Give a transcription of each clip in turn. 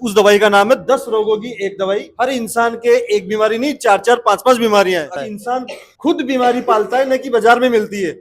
उस दवाई का नाम है 10 रोगों की एक दवाई। हर इंसान के एक बीमारी नहीं, 4-4 5-5 बीमारियां हैं। इंसान खुद बीमारी पालता है, न कि बाजार में मिलती है।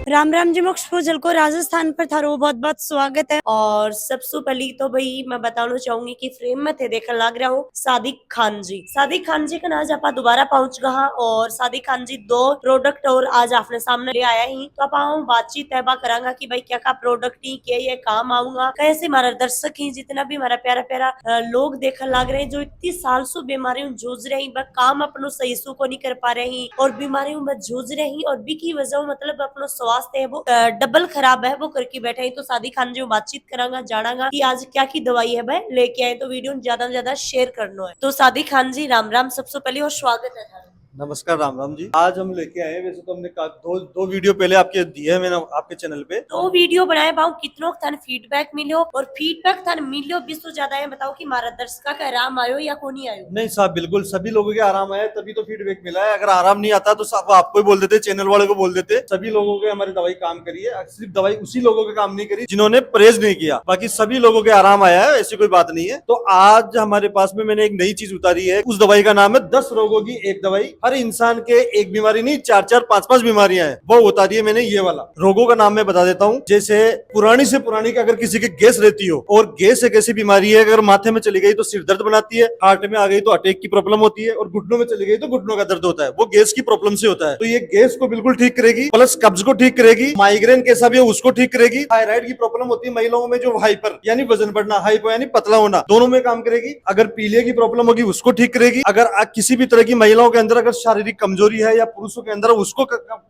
राम राम जी मोक्ष पूजल को राजस्थान पर थारो बहुत बहुत स्वागत है। और सबसे पहली तो भाई मैं बताना चाहूंगी कि फ्रेम में थे देखने लग रहा हूँ सादिक खान जी। सादिक खान जी का आज आप दोबारा पहुंच गया और सादिक खान जी दो प्रोडक्ट और आज आपने सामने ले आया ही, तो आप बातचीत तैबा करांगा कि भाई क्या प्रोडक्ट ही क्या ये काम आऊंगा कैसे। हमारा दर्शक ही जितना भी हमारा प्यारा प्यारा लोग देखने लग रहे हैं जो इतनी साल से बीमारियों जूझ रहे हैं, काम अपनो सही सु को नहीं कर पा रहे हैं और बीमारियों में जूझ रहे हैं और बी की वजह मतलब अपनो स्वास्थ्य है वो डबल खराब है वो करके बैठे हैं। तो सादिक खान जी बातचीत करांगा जानागा कि आज क्या की दवाई है भाई लेके आए, तो वीडियो ज्यादा से ज्यादा शेयर करना है। तो सादिक खान जी राम राम सबसे पहले और स्वागत है। नमस्कार राम राम जी। आज हम लेके आए, वैसे तो हमने दो वीडियो पहले आपके दिए है मैंने आपके चैनल पे। दो वीडियो बनाए भाव कितनों थाने फीडबैक मिलो और फीडबैक थाने मिलो भी तो ज्यादा है। बताओ कि हमारा दर्शक का आराम आयो या को नहीं आयो। नहीं साहब, बिल्कुल सभी लोगों के आराम आया तभी तो फीडबैक मिला है। अगर आराम नहीं आता तो सब आपको ही बोल देते, चैनल वाले को बोल देते। सभी लोगों के हमारी दवाई काम करी है, सिर्फ दवाई उसी लोगों के काम नहीं करी जिन्होंने परहेज नहीं किया, बाकी सभी लोगों के आराम आया है, ऐसी कोई बात नहीं है। तो आज हमारे पास में मैंने एक नई चीज उतारी है। उस दवाई का नाम है 10 रोगों की एक दवाई। हर इंसान के एक बीमारी नहीं, 4-4 5-5 बीमारियां हैं, वो उतारी है मैंने ये वाला। रोगों का नाम मैं बता देता हूँ। जैसे पुरानी से पुरानी का अगर किसी की गैस रहती हो, और गैस एक ऐसी बीमारी है अगर माथे में चली गई तो सिर दर्द बनाती है, हार्ट में आ गई तो अटैक की प्रॉब्लम होती है, और घुटनों में चली गई तो घुटनों का दर्द होता है, वो गैस की प्रॉब्लम से होता है। तो ये गैस को बिल्कुल ठीक करेगी, प्लस कब्ज को ठीक करेगी, माइग्रेन कैसा भी हो उसको ठीक करेगी। थायराइड की प्रॉब्लम होती है महिलाओं में, जो हाइपर यानी वजन बढ़ना, हाइपो यानी पतला होना, दोनों में काम करेगी। अगर पीलिया की प्रॉब्लम होगी उसको ठीक करेगी। अगर किसी भी तरह की महिलाओं के अंदर अगर शारीरिक कमजोरी है या पुरुषों के अंदर, उसको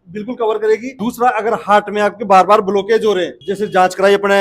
बिल्कुल कवर करेगी। दूसरा, अगर हार्ट में आपके बार बार ब्लॉकेज हो रहे हैं, जैसे जांच कराई अपने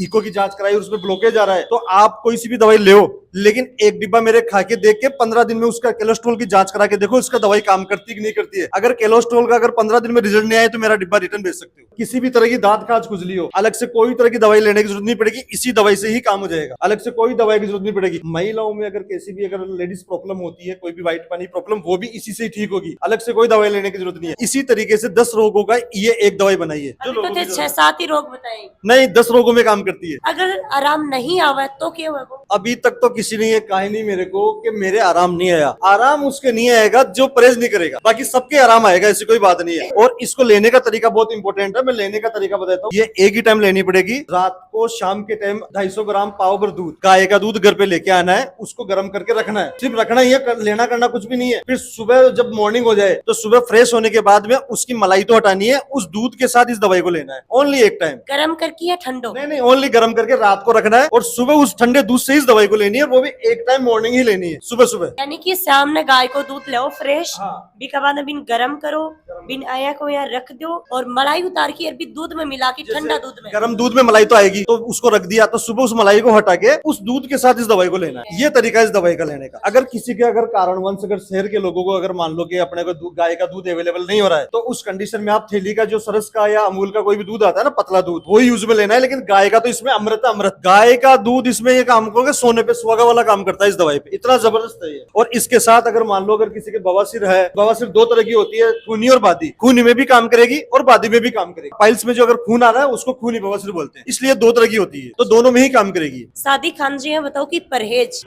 इको की जांच कराई और उसमें ब्लॉकेज आ रहा है, तो आप कोई सी भी दवाई ले, लेकिन एक डिब्बा मेरे खा के देख के 15 दिन में उसका कोलेस्ट्रॉल की जांच करा के देखो उसका दवाई काम करती कि नहीं करती है। अगर कोलेस्ट्रॉल का अगर 15 दिन में रिजल्ट नहीं आए तो मेरा डिब्बा रिटर्न भेज सकते हो। किसी भी तरह की दांत खाज खुजली हो, अलग से कोई तरह की दवाई लेने की जरूरत नहीं पड़ेगी, इसी दवाई से ही काम हो जाएगा, अलग से कोई दवाई की जरूरत नहीं पड़ेगी। महिलाओं में अगर कैसी भी अगर लेडीज प्रॉब्लम होती है, कोई भी व्हाइट पानी प्रॉब्लम, वो भी इसी से ठीक होगी, अलग से कोई दवाई लेने की जरूरत नहीं है। इसी तरीके से 10 रोगों का ये एक दवाई बनाई है। अभी तो थे 6-7 ही रोग बताए, नहीं 10 रोगों में काम करती है। अगर आराम नहीं आवा तो क्या होगा? अभी तक तो किसी ने ये कहा नहीं मेरे को कि मेरे आराम नहीं आया। आराम उसके नहीं आएगा जो परहेज नहीं करेगा, बाकी सबके आराम आएगा, ऐसी कोई बात नहीं है। और इसको लेने का तरीका बहुत इंपॉर्टेंट है, मैं लेने का तरीका बताता हूँ। ये एक ही टाइम लेनी पड़ेगी, रात को शाम के टाइम 250 ग्राम पाव भर दूध, गाय का दूध घर पे लेके आना है, उसको गर्म करके रखना है, सिर्फ रखना ही है, लेना करना कुछ भी नहीं है। फिर सुबह जब मॉर्निंग हो जाए तो सुबह फ्रेश होने के बाद में उसकी मलाई तो हटानी है, उस दूध के साथ इस दवाई को लेना है। ओनली एक टाइम गर्म करके या ठंडो? नहीं, ओनली गर्म करके रात को रखना है और सुबह उस ठंडे दूध से इस दवाई को लेनी है, वो भी एक टाइम मॉर्निंग ही लेनी है, सुबह सुबह। यानी कि शाम ने गाय को दूध लो फ्रेश, हाँ। बीका बाद बिन गरम करो, बिन आया को यहाँ रख दो और मलाई उतार के अरबी दूध में मिला के, ठंडा दूध में, गर्म दूध में मलाई तो आएगी, तो उसको रख दिया, तो सुबह उस मलाई को हटा के उस दूध के साथ इस दवाई को लेना है। ये तरीका इस दवाई का लेने का। अगर किसी के अगर कारणवश अगर शहर के लोगों को अगर मान लो कि अपने को गाय का दूध अवेलेबल नहीं हो रहा है, तो उस कंडीशन में आप थैली का जो सरस का या अमूल का कोई भी दूध आता है ना, पतला दूध, वो यूज में लेना है। लेकिन गाय का तो इसमें अमृत अमृत, गाय का दूध इसमें ये काम करोगे सोने पे सुहागा वाला काम करता है इस दवाई पे, इतना जबरदस्त है ये। और इसके साथ अगर मान लो अगर किसी के बवासीर है, बवासीर दो तरह की होती है, खूनी और बादी। खूनी में भी काम करेगी और बादी में भी काम करेगी। पाइल्स में जो अगर खून आ रहा है उसको खूनी बवासीर बोलते हैं, इसलिए दो तरह की होती है, तो दोनों में ही काम करेगी। सादिक खान जी बताओ कि परहेज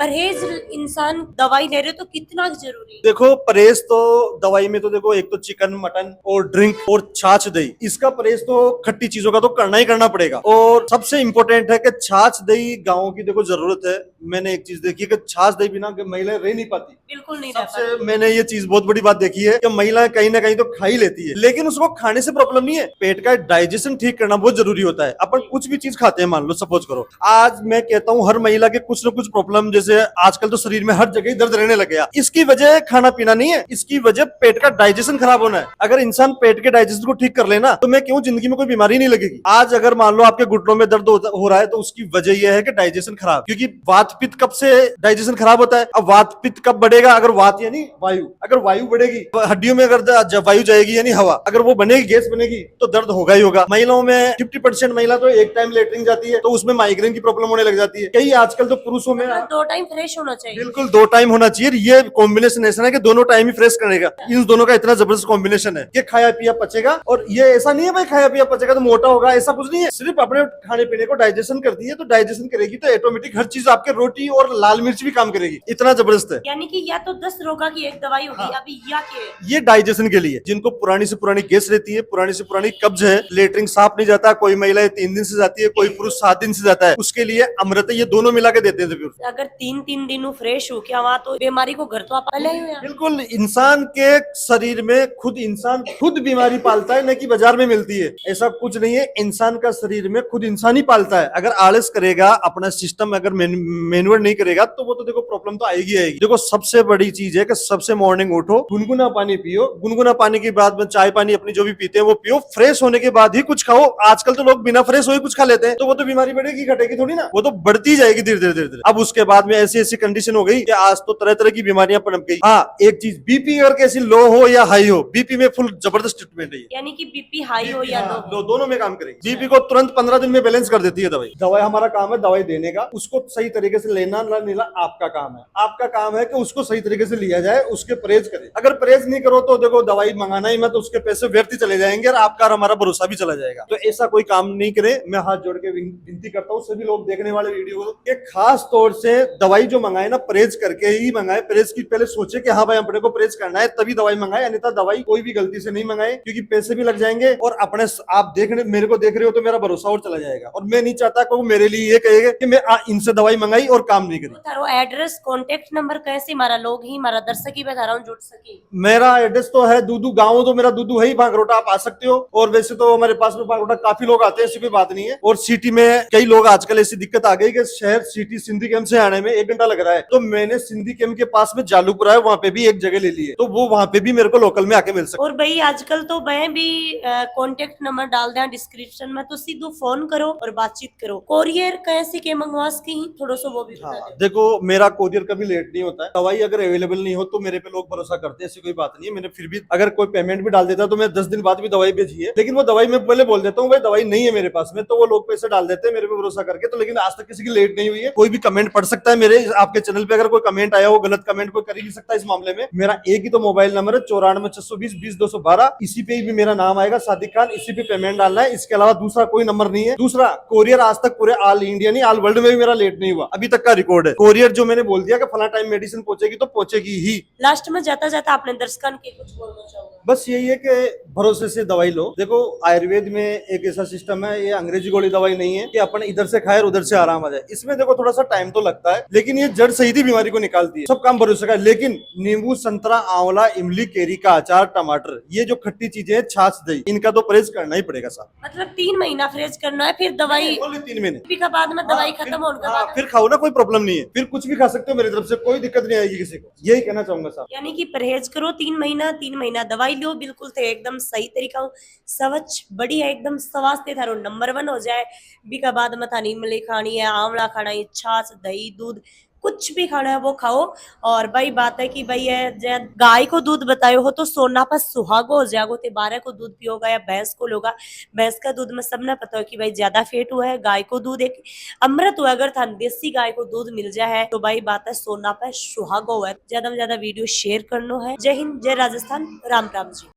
इंसान दवाई ले रहे तो कितना जरूरी है? देखो परहेज तो दवाई में तो देखो, एक तो चिकन मटन और ड्रिंक और छाछ दही, इसका परहेज तो खट्टी चीजों का तो करना ही करना पड़ेगा। और सबसे इंपॉर्टेंट है कि छाछ दही गाँव की देखो जरूरत है। मैंने एक चीज देखी कि छाछ दही बिना महिलाएं रह नहीं पाती, बिल्कुल नहीं। सबसे मैंने ये चीज बहुत बड़ी बात देखी है कि महिलाएं कहीं ना कहीं तो खा ही लेती है, लेकिन उसको खाने से प्रॉब्लम नहीं है। पेट का डाइजेशन ठीक करना बहुत जरूरी होता है। अपन कुछ भी चीज खाते हैं, मान लो सपोज करो, आज मैं कहता हूँ हर महिला के कुछ ना कुछ प्रॉब्लम, जैसे आजकल तो शरीर में हर जगह दर्द रहने लग गया, इसकी वजह खाना पीना नहीं है, इसकी वजह पेट का डाइजेशन खराब होना है। अगर इंसान पेट के डाइजेशन को ठीक कर लेना तो मैं क्यों जिंदगी में कोई बीमारी नहीं लगेगी। आज अगर मान लो आपके घुटनों में दर्द हो रहा है तो उसकी वजह यह है कि डाइजेशन खराब, क्योंकि वात वात पित्त कब से डाइजेशन खराब होता है? अब वात पित्त कब बढ़ेगा? अगर वात यानी वायु, अगर वायु बढ़ेगी हड्डियों में, अगर जब वायु जाएगी यानी हवा, अगर वो बनेगी, गैस बनेगी, तो दर्द होगा ही होगा। महिलाओं में 50% महिला तो एक टाइम लेटरिन जाती है तो उसमें माइग्रेन की प्रॉब्लम होने लग जाती है। कई आजकल तो पुरुषों में मतलब 2 टाइम फ्रेश होना चाहिए। बिल्कुल 2 टाइम होना चाहिए। ये कॉम्बिनेशन ऐसा है कि दोनों टाइम ही फ्रेश करेगा। इन दोनों का इतना जबरदस्त कॉम्बिनेशन है कि खाया पिया पचेगा। और ये ऐसा नहीं है भाई खाया पिया पचेगा तो मोटा होगा, ऐसा कुछ नहीं है। सिर्फ अपने खाने पीने को डाइजेशन करती है, तो डाइजेशन करेगी तो ऑटोमेटिक हर चीज आपके रोटी और लाल मिर्च भी काम करेगी। इतना जबरदस्त है। यानी कि या तो 10 रोगा की एक दवाई होगी, हाँ। अभी या के ये डाइजेशन के लिए, जिनको पुरानी से पुरानी गैस रहती है, पुरानी से पुरानी कब्ज है, लेटरिन साफ नहीं जाता, कोई महिलाएं 3 दिन से जाती है, कोई पुरुष 7 दिन से जाता है, उसके लिए अमृत है। ये दोनों मिला के देते हैं। अगर 3-3 दिन फ्रेश हो क्या वहाँ तो बीमारी को घर तो आप पहले ही हुए। बिल्कुल, इंसान के शरीर में खुद इंसान खुद बीमारी पालता है, न कि बाजार में मिलती है। ऐसा कुछ नहीं है, इंसान का शरीर में खुद इंसान ही पालता है। अगर आलस करेगा, अपना सिस्टम अगर मैनुअर नहीं करेगा तो वो तो देखो प्रॉब्लम तो आएगी आएगी। देखो सबसे बड़ी चीज है कि सबसे मॉर्निंग उठो, गुनगुना पानी पियो, गुनगुना पानी के बाद में चाय पानी अपनी जो भी पीते हैं वो पियो, फ्रेश होने के बाद ही कुछ खाओ। आजकल तो लोग बिना फ्रेश हुए कुछ खा लेते हैं, तो वो तो बीमारी बढ़ेगी घटेगी थोड़ी ना, वो तो बढ़ती जाएगी धीरे धीरे धीरे। अब उसके बाद में ऐसी ऐसी कंडीशन हो गई कि आज तो तरह तरह की बीमारियां पनप गई। हाँ, एक चीज, बीपी अगर कैसी लो हो या हाई हो, बीपी में फुल जबरदस्त ट्रीटमेंट है। यानी कि बीपी हाई हो या लो, दोनों में काम करेगी। बीपी को तुरंत 15 दिन में बैलेंस कर देती है दवाई। दवाई हमारा काम है दवाई देने का, उसको सही तरीके से लेना ना लेना आपका काम है। आपका काम है कि उसको सही तरीके से लिया जाए, उसके परहेज करें। अगर परहेज नहीं करो तो देखो दवाई मंगाना ही मत, उसके पैसे व्यर्थ चले जाएंगे और आपका और हमारा भरोसा भी चला जाएगा। तो ऐसा कोई काम नहीं करे। मैं हाथ जोड़ के विनती करता हूँ सभी लोग देखने वाले वीडियो को कि खास तौर से दवाई जो मंगाए ना, परहेज करके ही मंगाए। परहेज की पहले सोचे कि हाँ भाई अपने को परहेज करना है तभी दवाई मंगाए, अन्यथा दवाई कोई भी गलती से नहीं मंगाए, क्योंकि पैसे भी लग जाएंगे और अपने आप देखने मेरे को देख रहे हो तो मेरा भरोसा और चला जाएगा। और मैं नहीं चाहता कि वो मेरे लिए ये कहेगा कि मैं इनसे दवाई मंगाई और काम नहीं करी। तारो एड्रेस कॉन्टेक्ट नंबर कैसे मारा लोग ही मारा दर्शक ही बता रहा हूँ जुड़ सके। मेरा एड्रेस तो है दूदू, गाँव तो मेरा दूदू है ही, भागरोटा आप आ सकते हो। और वैसे तो हमारे पास में भागरोटा काफी लोग आते हैं, ऐसी कोई बात नहीं है। और सिटी में कई लोग आजकल ऐसी दिक्कत आ गई कि शहर सिटी सिंधी कैंप से आने में 1 घंटा लग रहा है, तो मैंने सिंधी कैंप के पास में जालूपुरा है, वहाँ पे भी एक जगह ले ली है, तो वो वहाँ पे भी मेरे को लोकल में आके मिल सकता। और भाई आजकल तो मैं भी कॉन्टेक्ट नंबर डाल दें डिस्क्रिप्शन में, तो सीधो फोन करो और बातचीत करो। कोरियर कैसे के मंगवास की ही थोड़ा सा वो भी बता हाँ, दो। देखो मेरा कोरियर कभी लेट नहीं होता है। दवाई अगर अवेलेबल नहीं हो तो मेरे पे लोग भरोसा करते हैं, ऐसी कोई बात नहीं है। मैंने फिर भी अगर कोई पेमेंट भी डाल देता तो मैं 10 दिन बाद भी दवाई भेजी है, लेकिन वो दवाई मैं पहले बोल देता हूँ भाई दवाई नहीं है मेरे पास में, तो वो लोग पैसे डाल देते हैं मेरे पे भरोसा करके। तो लेकिन आज तक किसी की लेट नहीं हुई है। कोई भी कमेंट पढ़ सकता है मेरे आपके चैनल पे, अगर कोई कमेंट आया हो गलत कमेंट कोई कर ही नहीं सकता इस मामले में। मेरा एक ही तो मोबाइल नंबर है 94 620 20 212, इसी पे भी मेरा नाम आएगा सादिक खान, इसी पे पेमेंट डालना है। इसके अलावा दूसरा कोई नंबर नहीं है। दूसरा, कोरियर आज तक पूरे ऑल इंडिया नहीं ऑल वर्ल्ड में भी मेरा लेट नहीं हुआ, अभी तक का रिकॉर्ड है। कोरियर जो मैंने बोल दिया कि फला टाइम मेडिसिन पहुंचेगी तो पहुंचेगी ही। लास्ट में जाता जाता आपने दर्शकन के कुछ बोलना चाहूंगा। बस यही है कि भरोसे से दवाई लो। देखो आयुर्वेद में एक ऐसा सिस्टम है, ये अंग्रेजी गोली दवाई नहीं है कि अपन इधर से खाए और उधर से आराम आ जाए। इसमें देखो थोड़ा सा टाइम तो लगता है, लेकिन ये जड़ सही थी बीमारी को निकालती है। सब काम भरोसे का है। लेकिन नींबू, संतरा, आंवला, इमली, केरी का अचार, टमाटर, ये जो खट्टी चीजें हैं, छाछ, दही, इनका तो परहेज करना ही पड़ेगा साहब। मतलब 3 महीना फ्रेज करना है, फिर दवाई 3 महीने का बाद में दवाई खत्म होने के बाद फिर खाओ ना, कोई प्रॉब्लम नहीं है। फिर कुछ भी खा सकते हो, मेरी तरफ से कोई दिक्कत नहीं आएगी किसी को। यही कहना चाहूंगा साहब। यानी कि परहेज करो 3 महीना दवाई लो, बिल्कुल थे एकदम सही तरीका स्वच्छ बढ़िया एकदम स्वास्थ्य थारो नंबर 1 हो जाए। बीका बाद में थानी इमली खानी है, आंवला खाना है, छाछ, दही, दूध, कुछ भी खाना है वो खाओ। और भाई बात है कि भाई ये गाय को दूध बतायो हो तो सोना पर सुहागो हो जाएगो, ते 12 को दूध पियोगा या भैंस को लोगा। भैंस का दूध में सबने पता हो कि भाई ज्यादा फेट हुआ है, गाय को दूध एक अमृत हुआ। अगर थान देसी गाय को दूध मिल जाए तो भाई बात है सोना पर सुहागो है। ज्यादा से ज्यादा वीडियो शेयर करना है। जय हिंद, जय राजस्थान, राम राम जी।